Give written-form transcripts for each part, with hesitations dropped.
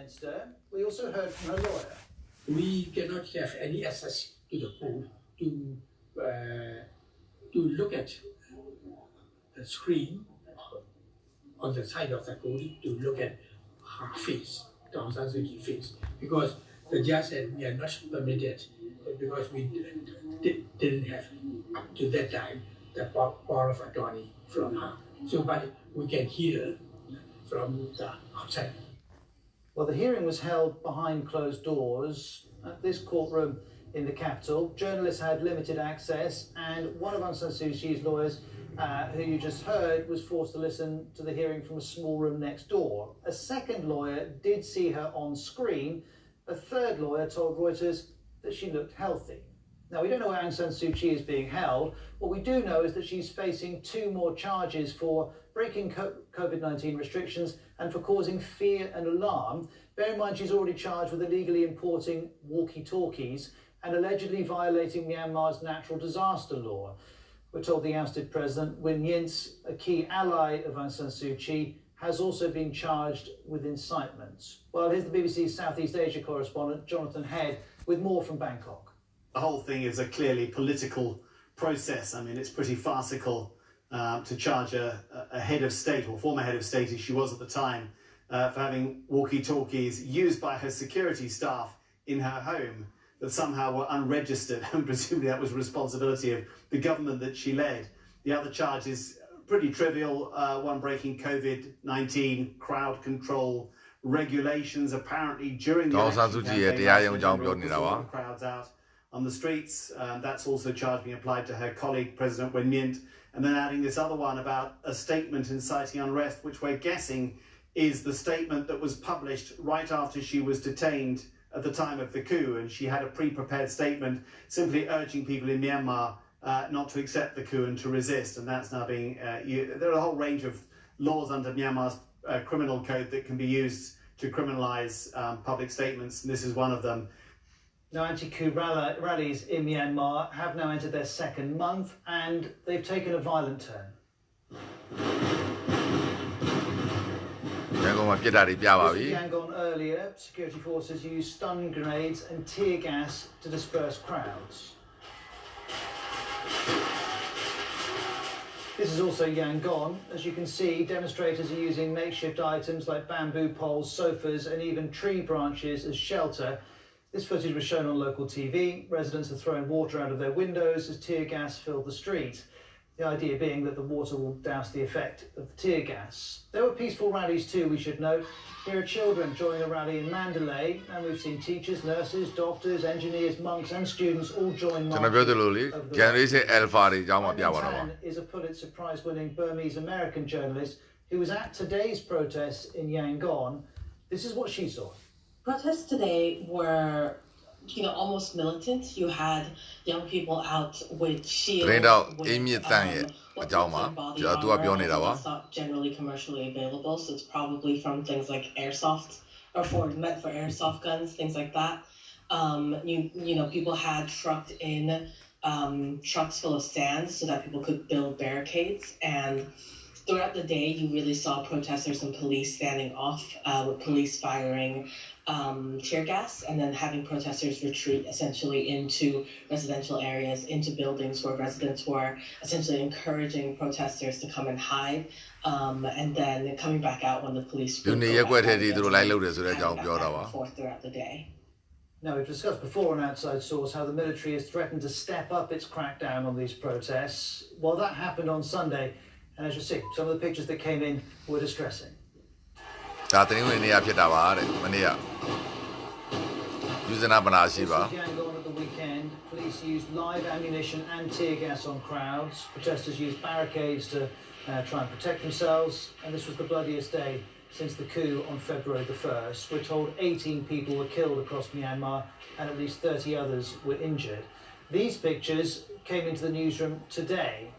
against her. We also heard from her lawyer. We cannot have any access to the court to look at the screen on the side of the court to look at her face, the Aung San Suu Kyi face, because the judge said we are not permitted because we didn't have up to that time the power of attorney from her. So, but we can hear from the outside. Well, the hearing was held behind closed doors at this courtroom in the capital. Journalists had limited access, and one of Aung San Suu Kyi's lawyers, who you just heard, was forced to listen to the hearing from a small room next door. A second lawyer did see her on screen. A third lawyer told Reuters that she looked healthy. Now, we don't know where Aung San Suu Kyi is being held. What we do know is that she's facing 2 more charges for breaking COVID-19 restrictions and for causing fear and alarm. Bear in mind, she's already charged with illegally importing walkie-talkies and allegedly violating Myanmar's natural disaster law. We're told the ousted president, Win Myint, a key ally of Aung San Suu Kyi, has also been charged with incitement. Well, here's the BBC's Southeast Asia correspondent, Jonathan Head, with more from Bangkok. The whole thing is a clearly political process. I mean, it's pretty farcical to charge a head of state, or former head of state as she was at the time, for having walkie-talkies used by her security staff in her home that somehow were unregistered, and presumably that was responsibility of the government that she led. The other charge is pretty trivial, one breaking COVID-19 crowd control regulations, apparently during the election campaign, crowds out on the streets. That's also charge being applied to her colleague, President Win Myint, and then adding this other one about a statement inciting unrest, which we're guessing is the statement that was published right after she was detained at the time of the coup, and she had a pre-prepared statement simply urging people in Myanmar not to accept the coup and to resist, and that's now being there are a whole range of laws under Myanmar's criminal code that can be used to criminalise public statements, and this is one of them. Now, anti-coup rallies in Myanmar have now entered their 2nd month, and they've taken a violent turn. Yangon earlier, security forces used stun grenades and tear gas to disperse crowds. This is also Yangon. As you can see, demonstrators are using makeshift items like bamboo poles, sofas, and even tree branches as shelter. This footage was shown on local TV. Residents are throwing water out of their windows as tear gas filled the street. The idea being that the water will douse the effect of the tear gas. There were peaceful rallies too, we should note. Here are children joining a rally in Mandalay, and we've seen teachers, nurses, doctors, engineers, monks and students all join marching over the Tan is a Pulitzer Prize-winning Burmese-American journalist who was at today's protests in Yangon. This is what she saw. Protests today were, almost militant. You had young people out with shields, with body armor, and it's not generally commercially available, so it's probably from things like airsoft, or meant for airsoft guns, things like that. People had trucked in trucks full of sand so that people could build barricades, and throughout the day, you really saw protesters and police standing off, with police firing tear gas, and then having protesters retreat essentially into residential areas, into buildings where residents were essentially encouraging protesters to come and hide, and then coming back out when the police forth throughout the day. Now, we've discussed before on Outside Source how the military has threatened to step up its crackdown on these protests. Well, that happened on Sunday, and as you see, some of the pictures that came in were distressing. This is Yangon at the weekend. Police used live ammunition and tear gas on crowds. Protesters used barricades to try and protect themselves. And this was the bloodiest day since the coup on February the 1st. We're told 18 people were killed across Myanmar and at least 30 others were injured. These pictures came into the newsroom today.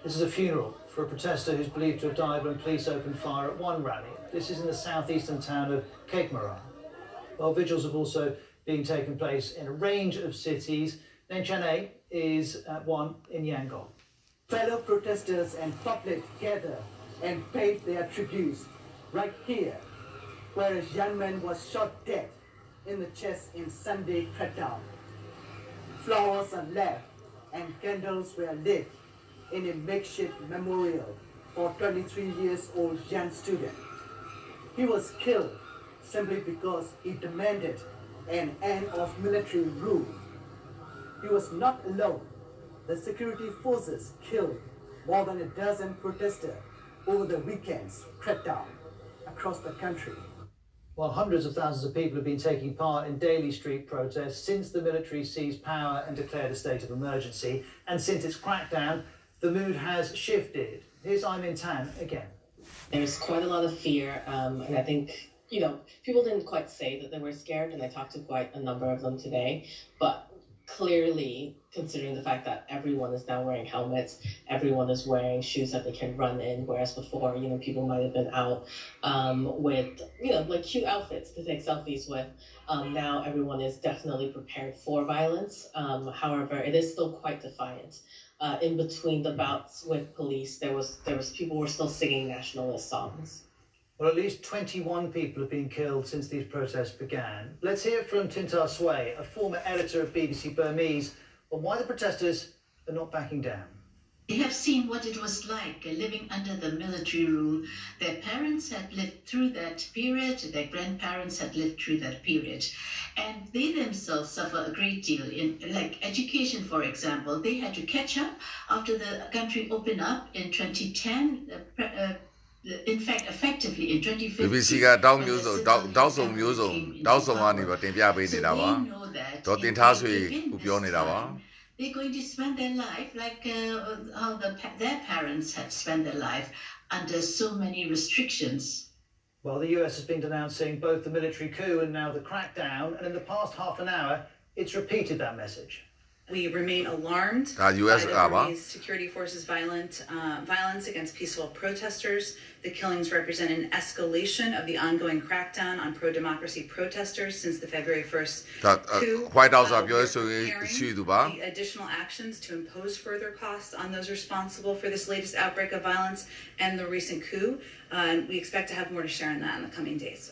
This is a funeral for a protester who's believed to have died when police opened fire at one rally. This is in the southeastern town of Kekmara. Well, vigils have also been taking place in a range of cities. Nenchane is at one in Yangon. Fellow protesters and public gather and paid their tributes right here where a young man was shot dead in the chest in Sunday crackdown. Flowers are left and candles were lit in a makeshift memorial for 23-year-old young student. He was killed simply because he demanded an end of military rule. He was not alone. The security forces killed more than a dozen protesters over the weekend's crackdown across the country. While hundreds of thousands of people have been taking part in daily street protests since the military seized power and declared a state of emergency, and since its crackdown, the mood has shifted. Here's Aimin Tan again. There's quite a lot of fear, and I think, people didn't quite say that they were scared, and I talked to quite a number of them today, but clearly, considering the fact that everyone is now wearing helmets, everyone is wearing shoes that they can run in, whereas before, people might have been out with, like cute outfits to take selfies with. Now everyone is definitely prepared for violence. However, it is still quite defiant. In between the bouts with police, there was people were still singing nationalist songs. Well, at least 21 people have been killed since these protests began. Let's hear from Tintar Sway, a former editor of BBC Burmese, on why the protesters are not backing down. They have seen what it was like living under the military rule. Their parents had lived through that period, their grandparents had lived through that period. And they themselves suffer a great deal in, like education, for example. They had to catch up after the country opened up in 2010. In fact, effectively in 2015. BBC ကတောင်းမျိုးစုံတောက်ဆုံမျိုးစုံတောက်ဆုံကနေပါတင်ပြပေးနေတာပါတော့တင်ထားဆွေကိုပြောနေတာပါ They're going to spend their life like how their parents had spent their life under so many restrictions. Well, the US has been denouncing both the military coup and now the crackdown, and in the past half an hour, it's repeated that message. We remain alarmed by the Burmese security forces' violence against peaceful protesters. The killings represent an escalation of the ongoing crackdown on pro-democracy protesters since the February 1st coup. White House the additional actions to impose further costs on those responsible for this latest outbreak of violence and the recent coup. We expect to have more to share on that in the coming days.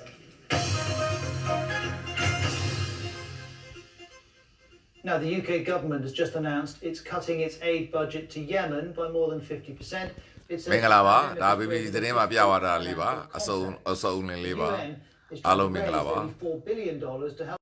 Now, the UK government has just announced it's cutting its aid budget to Yemen by more than 50%. It's မင်္ဂလာပါဒါ BBC သတင်းမှာပြသွားတာလေးပါအစုံလင်းလေးပါအားလုံးမင်္ဂလာပါ$4 billion to help